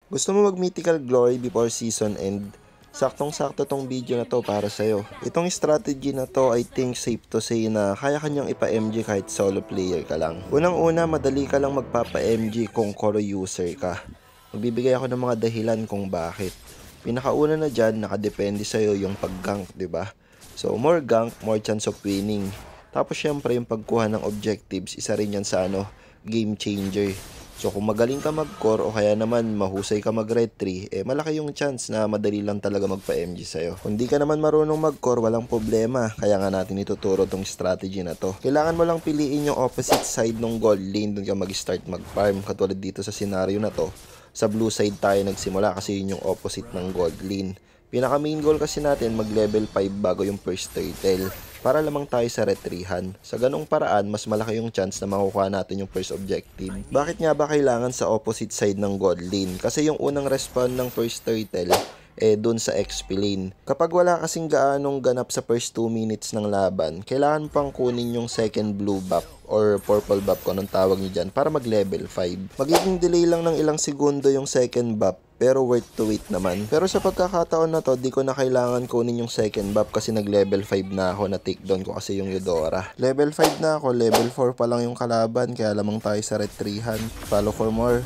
Gusto mo mag-mythical glory before season end? Saktong-sakto tong video na to para sa'yo. Itong strategy na to, I think safe to say na kaya kanyang ipa-MG kahit solo player ka lang. Unang-una, madali ka lang magpapa-MG kung core user ka. Magbibigay ako ng mga dahilan kung bakit. Pinakauna na dyan, nakadepende sa'yo yung pag-gank, diba? So, more gank, more chance of winning. Tapos syempre yung pagkuha ng objectives, isa rin yan sa game changer. So kung magaling ka mag-core o kaya naman mahusay ka mag-red 3, malaki yung chance na madali lang talaga magpa-MG sa'yo. Kung di ka naman marunong mag-core, walang problema. Kaya nga natin ituturo tong strategy na to. Kailangan mo lang piliin yung opposite side ng gold lane, dun ka mag-start mag-farm. Katulad dito sa scenario na to, sa blue side tayo nagsimula kasi yun yung opposite ng gold lane. Pinaka main goal kasi natin mag-level 5 bago yung first turtle, para lamang tayo sa retrihan. Sa ganong paraan, mas malaki yung chance na makukuha natin yung first objective. Bakit nga ba kailangan sa opposite side ng gold lane? Kasi yung unang respawn ng first turtle, dun sa XP lane. Kapag wala kasing gaanong ganap sa first 2 minutes ng laban, kailangan pang kunin yung second blue buff or purple buff kung anong tawag nyo dyan para mag level 5. Magiging delay lang ng ilang segundo yung second buff, pero worth to wait naman. Pero sa pagkakataon na to, di ko na kailangan kunin yung second buff kasi nag-level 5 na ako, na take down ko kasi yung Eudora. Level 5 na ako, level 4 pa lang yung kalaban, kaya lamang tayo sa retrihan. Follow for more.